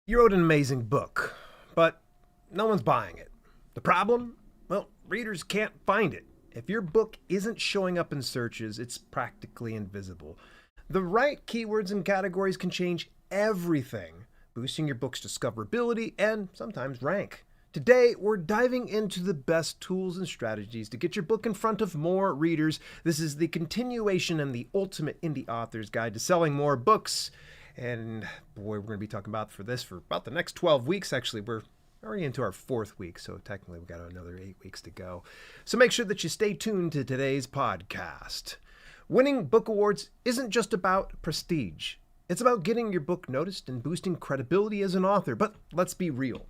You wrote an amazing book, but no one's buying it. The problem? Well, readers can't find it. If your book isn't showing up in searches, it's practically invisible. The right keywords and categories can change everything, boosting your book's discoverability and sometimes rank. Today, we're diving into the best tools and strategies to get your book in front of more readers. This is the continuation and the ultimate indie author's guide to selling more books. And boy, we're going to be talking about for about the next 12 weeks. Actually, we're already into our 4th week, so technically we've got another 8 weeks to go. So make sure that you stay tuned to today's podcast. Winning book awards isn't just about prestige. It's about getting your book noticed and boosting credibility as an author. But let's be real.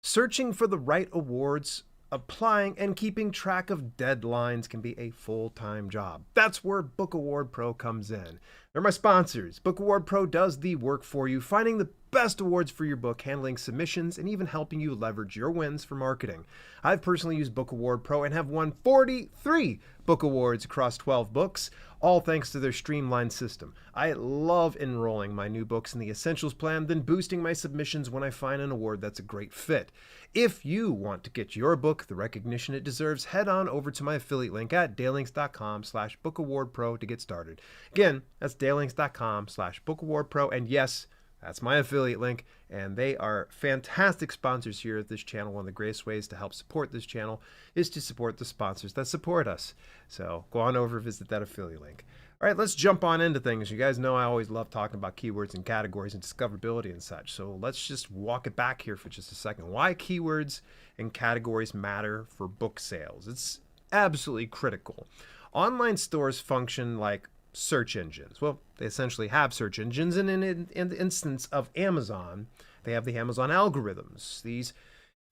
Searching for the right awards, applying, and keeping track of deadlines can be a full-time job. That's where Book Award Pro comes in. They're my sponsors. Book Award Pro does the work for you, finding the best awards for your book, handling submissions, and even helping you leverage your wins for marketing. I've personally used Book Award Pro and have won 43 book awards across 12 books, all thanks to their streamlined system. I love enrolling my new books in the Essentials plan, then boosting my submissions when I find an award that's a great fit. If you want to get your book the recognition it deserves, head on over to my affiliate link at dalelinks.com/bookawardpro to get started. Again, that's dalelinks.com/bookawardpro, and yes, that's my affiliate link, and they are fantastic sponsors here at this channel. One of the greatest ways to help support this channel is to support the sponsors that support us. So go on over, visit that affiliate link. All right, let's jump on into things. You guys know I always love talking about keywords and categories and discoverability and such. So let's just walk it back here for just a second. Why keywords and categories matter for book sales. It's absolutely critical. Online stores function like search engines. Well, they essentially have search engines, and in the instance of Amazon, they have the Amazon algorithms, these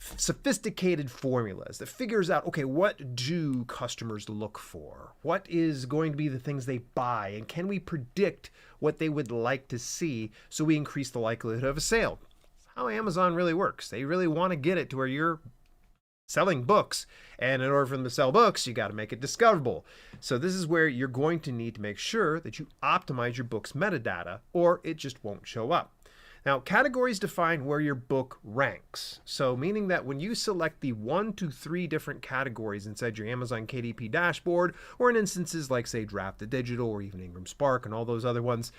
sophisticated formulas that figures out, okay, what do customers look for? What is going to be the things they buy? And can we predict what they would like to see so we increase the likelihood of a sale? That's how Amazon really works. They really want to get it to where you're selling books, and in order for them to sell books, you got to make it discoverable. So this is where you're going to need to make sure that you optimize your book's metadata, or it just won't show up. Now, categories define where your book ranks. So meaning that when you select the 1 to 3 different categories inside your Amazon KDP dashboard, or in instances like, say, Draft to Digital or even Ingram Spark and all those other ones,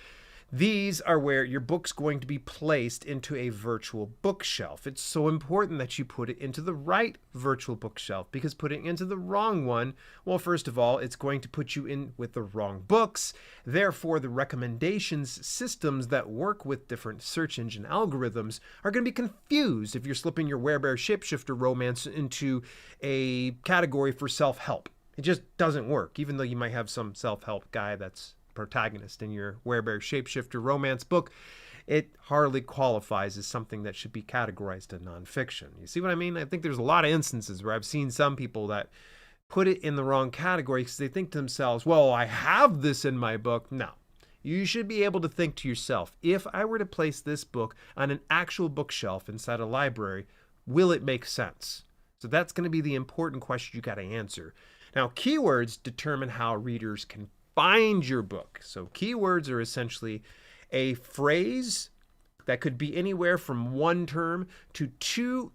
these are where your book's going to be placed into a virtual bookshelf. It's so important that you put it into the right virtual bookshelf, because putting it into the wrong one, well, first of all, it's going to put you in with the wrong books. Therefore, the recommendations systems that work with different search engine algorithms are going to be confused if you're slipping your Werebear Shapeshifter romance into a category for self-help. It just doesn't work, even though you might have some self-help guy that's protagonist in your Werebear Shapeshifter romance book. It hardly qualifies as something that should be categorized as nonfiction. You see what I mean? I think there's a lot of instances where I've seen some people that put it in the wrong category because they think to themselves, well, I have this in my book. No. You should be able to think to yourself, if I were to place this book on an actual bookshelf inside a library, will it make sense? So that's going to be the important question you got to answer. Now, keywords determine how readers can find your book. So keywords are essentially a phrase that could be anywhere from one term to two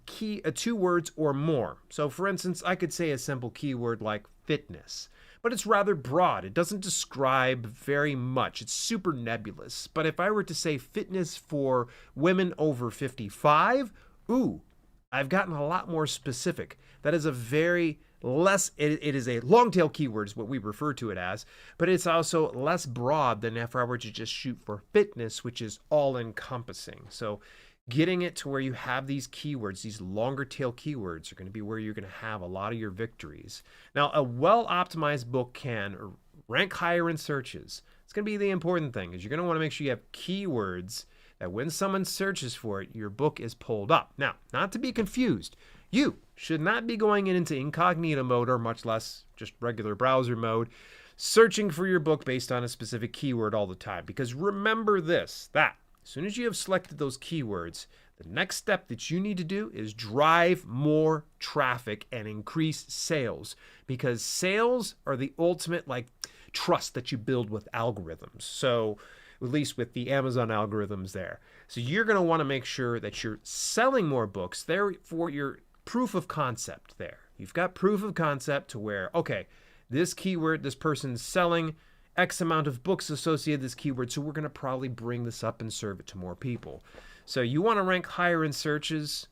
words or more. So for instance, I could say a simple keyword like fitness, but it's rather broad. It doesn't describe very much. It's super nebulous. But if I were to say fitness for women over 55, I've gotten a lot more specific. That is a very less, it is a long tail keyword is what we refer to it as, but it's also less broad than if I were to just shoot for fitness, which is all encompassing. So getting it to where you have these keywords, these longer tail keywords, are going to be where you're going to have a lot of your victories. Now, a well-optimized book can rank higher in searches. It's going to be the important thing, is you're going to want to make sure you have keywords that when someone searches for it, your book is pulled up. Now, not to be confused, you should not be going into incognito mode, or much less just regular browser mode, searching for your book based on a specific keyword all the time. Because remember this, that as soon as you have selected those keywords, the next step that you need to do is drive more traffic and increase sales, because sales are the ultimate trust that you build with algorithms. So at least with the Amazon algorithms there. So you're going to want to make sure that you're selling more books there for your proof of concept there. You've got proof of concept to where, okay, this keyword, this person's selling X amount of books associated with this keyword, so we're going to probably bring this up and serve it to more people. So you want to rank higher in searches,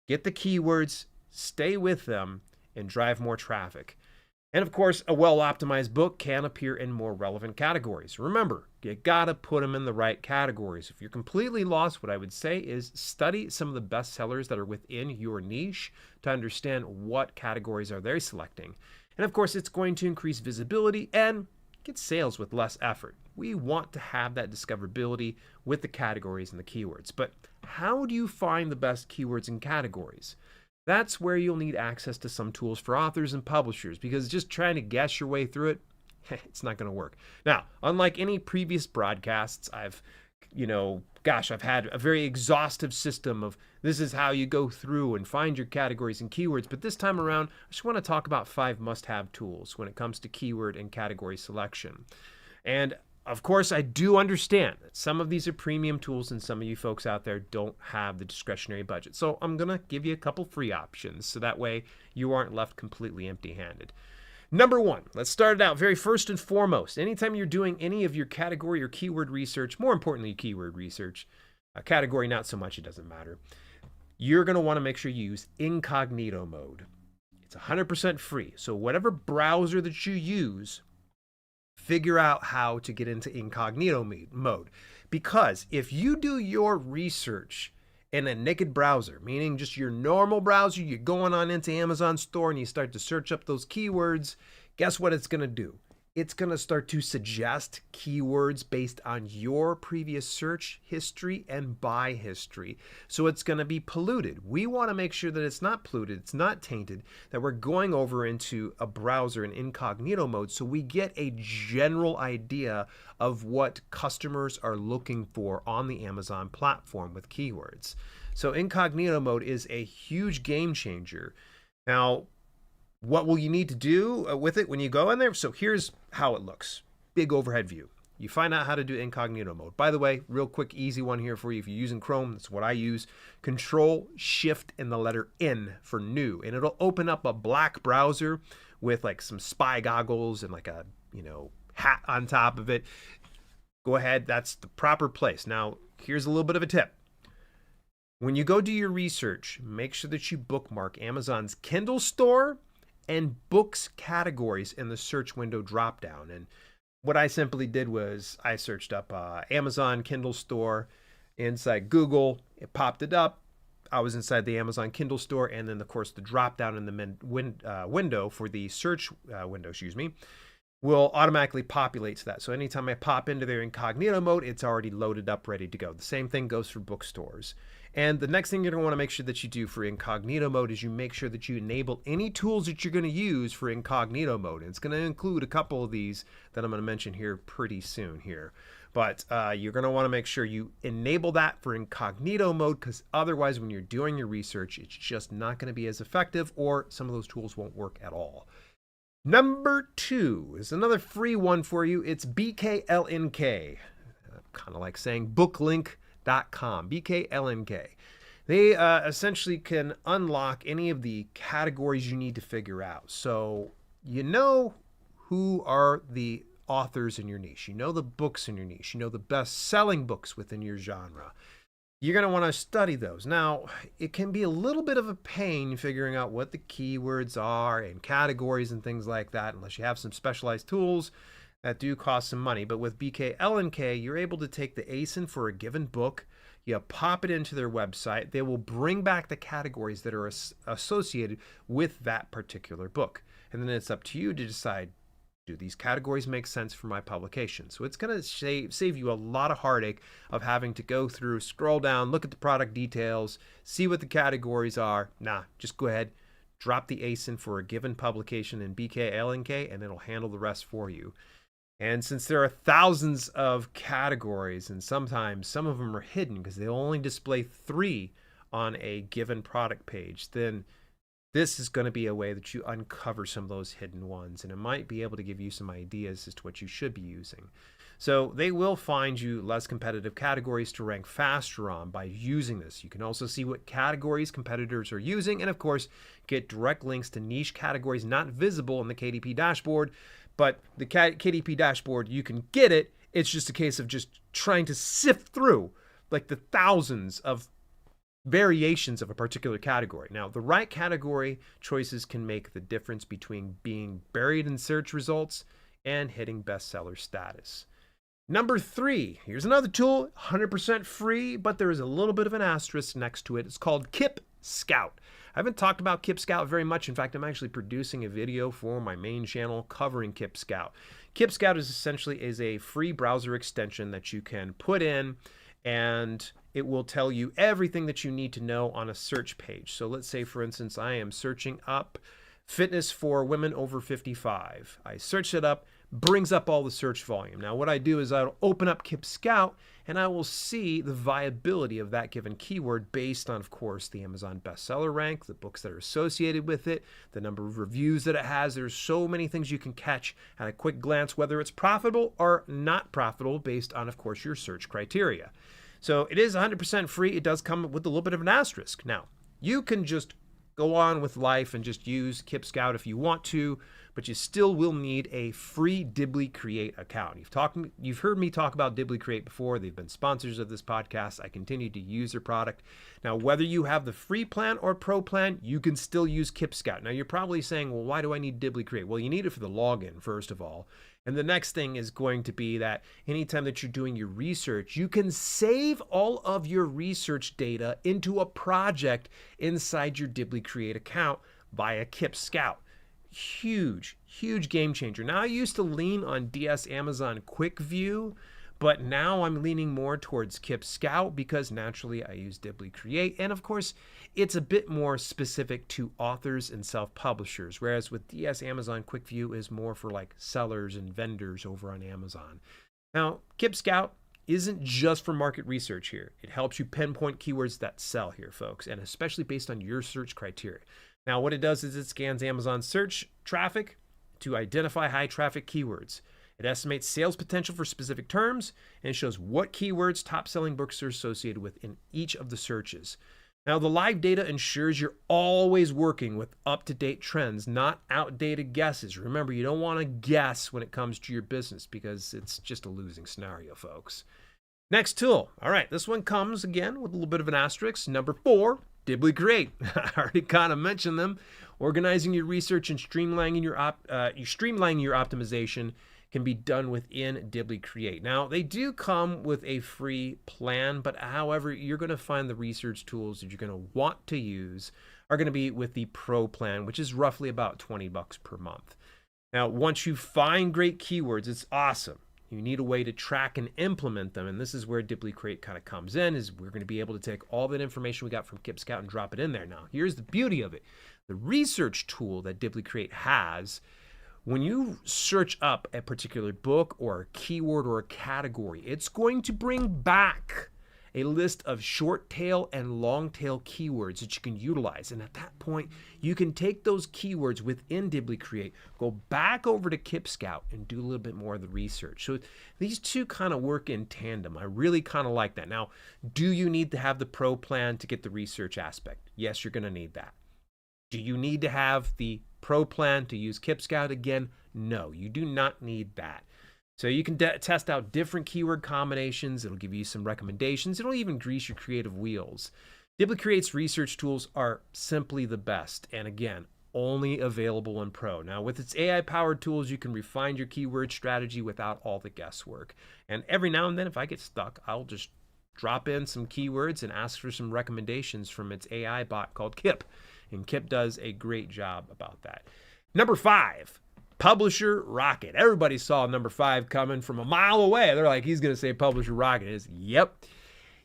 get the keywords, stay with them, and drive more traffic. And of course, a well-optimized book can appear in more relevant categories. Remember, you gotta put them in the right categories. If you're completely lost, what I would say is study some of the best sellers that are within your niche to understand what categories are they selecting. And of course, it's going to increase visibility and get sales with less effort. We want to have that discoverability with the categories and the keywords. But how do you find the best keywords and categories? That's where you'll need access to some tools for authors and publishers, because just trying to guess your way through it, it's not going to work. Now, unlike any previous broadcasts, I've had a very exhaustive system of this is how you go through and find your categories and keywords. But this time around, I just want to talk about 5 must-have tools when it comes to keyword and category selection. And of course, I do understand that some of these are premium tools and some of you folks out there don't have the discretionary budget. So I'm going to give you a couple free options so that way you aren't left completely empty-handed. Number 1, let's start it out very first and foremost. Anytime you're doing any of your category or keyword research, more importantly, keyword research, category not so much, it doesn't matter, you're going to want to make sure you use incognito mode. It's 100% free. So whatever browser that you use, figure out how to get into incognito mode. Because if you do your research in a naked browser, meaning just your normal browser, you're going on into Amazon store and you start to search up those keywords, guess what it's going to do? It's going to start to suggest keywords based on your previous search history and buy history. So it's going to be polluted. We want to make sure that it's not polluted, it's not tainted, that we're going over into a browser in incognito mode so we get a general idea of what customers are looking for on the Amazon platform with keywords. So incognito mode is a huge game changer. Now, what will you need to do with it when you go in there? So here's how it looks. Big overhead view. You find out how to do incognito mode. By the way, real quick, easy one here for you. If you're using Chrome, that's what I use. Control, Shift, and the letter N for new. And it'll open up a black browser with like some spy goggles and like a, hat on top of it. Go ahead. That's the proper place. Now, here's a little bit of a tip. When you go do your research, make sure that you bookmark Amazon's Kindle store and books categories in the search window dropdown. And what I simply did was I searched up Amazon Kindle store inside Google. It popped it up. I was inside the Amazon Kindle store, and then of course the dropdown in the window for the search window, will automatically populate to that. So anytime I pop into their incognito mode, it's already loaded up, ready to go. The same thing goes for bookstores. And the next thing you're going to want to make sure that you do for incognito mode is you make sure that you enable any tools that you're going to use for incognito mode. And it's going to include a couple of these that I'm going to mention here pretty soon here. But you're going to want to make sure you enable that for incognito mode, because otherwise when you're doing your research, it's just not going to be as effective, or some of those tools won't work at all. Number 2 is another free one for you. It's BKLNK. Kind of like saying booklink.com. BKLNK. They essentially can unlock any of the categories you need to figure out. So you know who are the authors in your niche. You know the books in your niche. You know the best-selling books within your genre. You're going to want to study those. Now, it can be a little bit of a pain figuring out what the keywords are and categories and things like that, unless you have some specialized tools that do cost some money. But with BKLNK, you're able to take the ASIN for a given book, you pop it into their website, they will bring back the categories that are associated with that particular book. And then it's up to you to decide, do these categories make sense for my publication? So it's going to save you a lot of heartache of having to go through, scroll down, look at the product details, see what the categories are. Nah, just go ahead, drop the ASIN for a given publication in BKLNK, and it'll handle the rest for you. And since there are thousands of categories, and sometimes some of them are hidden because they only display 3 on a given product page, then this is going to be a way that you uncover some of those hidden ones, and it might be able to give you some ideas as to what you should be using. So they will find you less competitive categories to rank faster on by using this. You can also see what categories competitors are using, and of course, get direct links to niche categories not visible in the KDP dashboard. But the KDP dashboard, you can get it. It's just a case of just trying to sift through like the thousands of variations of a particular category. Now, the right category choices can make the difference between being buried in search results and hitting bestseller status. Number 3, here's another tool, 100% free, but there is a little bit of an asterisk next to it. It's called Kip Scout. I haven't talked about Kip Scout very much. In fact, I'm actually producing a video for my main channel covering Kip Scout. Kip Scout is essentially a free browser extension that you can put in, and it will tell you everything that you need to know on a search page. So let's say, for instance, I am searching up fitness for women over 55. I search it up, brings up all the search volume. Now what I do is I'll open up Kip Scout and I will see the viability of that given keyword based on, of course, the Amazon bestseller rank, the books that are associated with it, the number of reviews that it has. There's so many things you can catch at a quick glance, whether it's profitable or not profitable based on, of course, your search criteria. So it is 100% free. It does come with a little bit of an asterisk. Now, you can just go on with life and just use Kip Scout if you want to, but you still will need a free Dibbly Create account. You've heard me talk about Dibbly Create before. They've been sponsors of this podcast. I continue to use their product. Now, whether you have the free plan or pro plan, you can still use Kip Scout. Now, you're probably saying, well, why do I need Dibbly Create? Well, you need it for the login, first of all. And the next thing is going to be that anytime that you're doing your research, you can save all of your research data into a project inside your Dibbly Create account via Kip Scout. Huge, huge game changer. Now, I used to lean on DS Amazon Quick View, but now I'm leaning more towards Kip Scout because naturally I use Dibbly Create. And of course, it's a bit more specific to authors and self-publishers, whereas with DS Amazon Quick View is more for like sellers and vendors over on Amazon. Now, Kip Scout isn't just for market research here. It helps you pinpoint keywords that sell here, folks, and especially based on your search criteria. Now, what it does is it scans Amazon search traffic to identify high traffic keywords. It estimates sales potential for specific terms, and it shows what keywords top selling books are associated with in each of the searches. Now, the live data ensures you're always working with up-to-date trends, not outdated guesses. Remember, you don't want to guess when it comes to your business because it's just a losing scenario, folks. Next tool. All right, this one comes again with a little bit of an asterisk. Number 4, Dibbly Create. I already kind of mentioned them. Organizing your research and streamlining your optimization can be done within Dibbly Create. Now, they do come with a free plan, but however, you're going to find the research tools that you're going to want to use are going to be with the Pro plan, which is roughly about $20 per month. Now, once you find great keywords, it's awesome. You need a way to track and implement them, and this is where Dibbly Create kind of comes in, is we're going to be able to take all that information we got from Kip Scout and drop it in there. Now, here's the beauty of it. The research tool that Dibbly Create has, when you search up a particular book or a keyword or a category, it's going to bring back a list of short tail and long tail keywords that you can utilize. And at that point, you can take those keywords within Dibbly Create, go back over to Kip Scout and do a little bit more of the research. So these two kind of work in tandem. I really kind of like that. Now, do you need to have the Pro plan to get the research aspect? Yes, you're going to need that. Do you need to have the Pro plan to use Kip Scout again? No, you do not need that. So you can test out different keyword combinations. It'll give you some recommendations. It'll even grease your creative wheels. Dibbly Create's research tools are simply the best. And again, only available in Pro. Now, with its AI-powered tools, you can refine your keyword strategy without all the guesswork. And every now and then, if I get stuck, I'll just drop in some keywords and ask for some recommendations from its AI bot called Kip. And Kip does a great job about that. Number 5. Publisher Rocket. Everybody saw number 5 coming from a mile away. They're like, he's going to say Publisher Rocket. Is yep.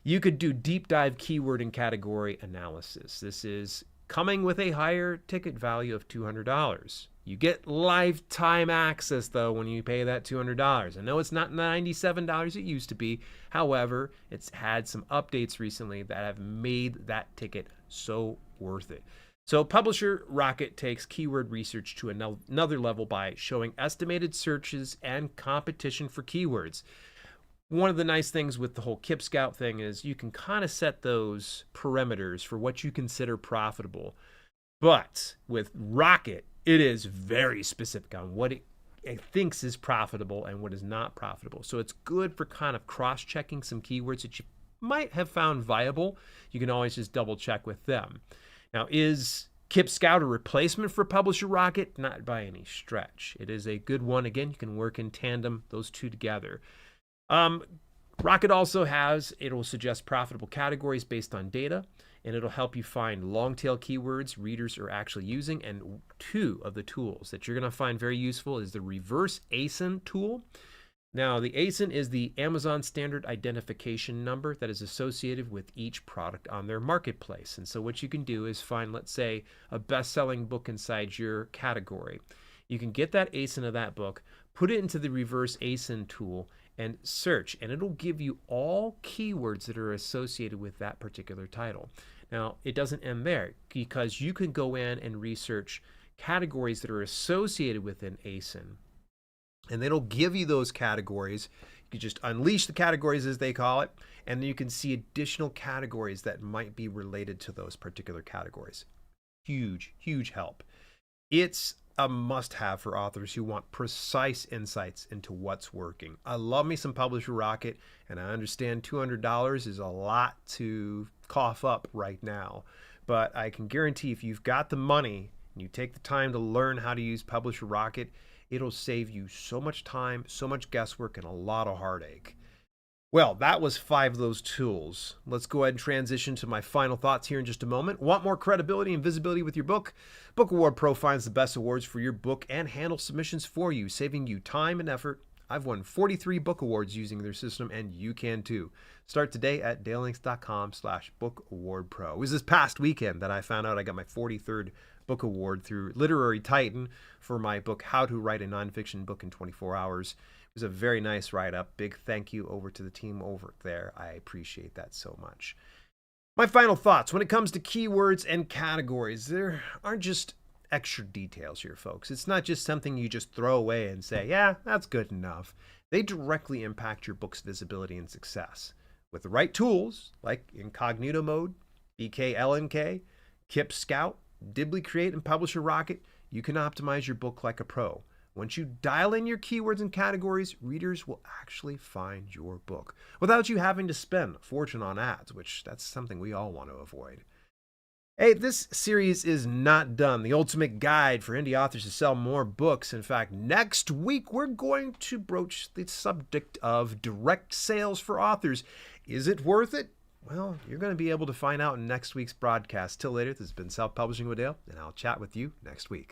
You could do deep dive keyword and category analysis. This is coming with a higher ticket value of $200. You get lifetime access, though, when you pay that $200. I know it's not $97 it used to be. However, it's had some updates recently that have made that ticket so worth it. So Publisher Rocket takes keyword research to another level by showing estimated searches and competition for keywords. One of the nice things with the whole KipScout thing is you can kind of set those parameters for what you consider profitable. But with Rocket, it is very specific on what it thinks is profitable and what is not profitable. So it's good for kind of cross-checking some keywords that you might have found viable. You can always just double check with them. Now, is KipScout a replacement for Publisher Rocket? Not by any stretch. It is a good one. Again, you can work in tandem, those two together. Rocket also it'll suggest profitable categories based on data, and it'll help you find long tail keywords readers are actually using. And two of the tools that you're going to find very useful is the reverse ASIN tool. Now, the ASIN is the Amazon Standard Identification Number that is associated with each product on their marketplace. And so what you can do is find, let's say, a best-selling book inside your category. You can get that ASIN of that book, put it into the reverse ASIN tool, and search, and it'll give you all keywords that are associated with that particular title. Now, it doesn't end there, because you can go in and research categories that are associated with an ASIN, and it'll give you those categories. You can just unleash the categories, as they call it, and then you can see additional categories that might be related to those particular categories. Huge, huge help. It's a must-have for authors who want precise insights into what's working. I love me some Publisher Rocket, and I understand $200 is a lot to cough up right now. But I can guarantee if you've got the money and you take the time to learn how to use Publisher Rocket, it'll save you so much time, so much guesswork, and a lot of heartache. Well, that was 5 of those tools. Let's go ahead and transition to my final thoughts here in just a moment. Want more credibility and visibility with your book? Book Award Pro finds the best awards for your book and handles submissions for you, saving you time and effort. I've won 43 book awards using their system, and you can too. Start today at dalelinks.com/bookawardpro. It was this past weekend that I found out I got my 43rd book award through Literary Titan for my book, How to Write a Nonfiction Book in 24 Hours. It was a very nice write-up. Big thank you over to the team over there. I appreciate that so much. My final thoughts when it comes to keywords and categories, there aren't just extra details here, folks. It's not just something you just throw away and say, yeah, that's good enough. They directly impact your book's visibility and success. With the right tools, like Incognito Mode, BKLNK, KipScout, Dibbly Create, and Publisher Rocket, you can optimize your book like a pro. Once you dial in your keywords and categories, readers will actually find your book without you having to spend a fortune on ads, which that's something we all want to avoid. Hey, this series is not done. The ultimate guide for indie authors to sell more books. In fact, next week we're going to broach the subject of direct sales for authors. Is it worth it? Well, you're going to be able to find out in next week's broadcast. Till later, this has been Self-Publishing with Dale, and I'll chat with you next week.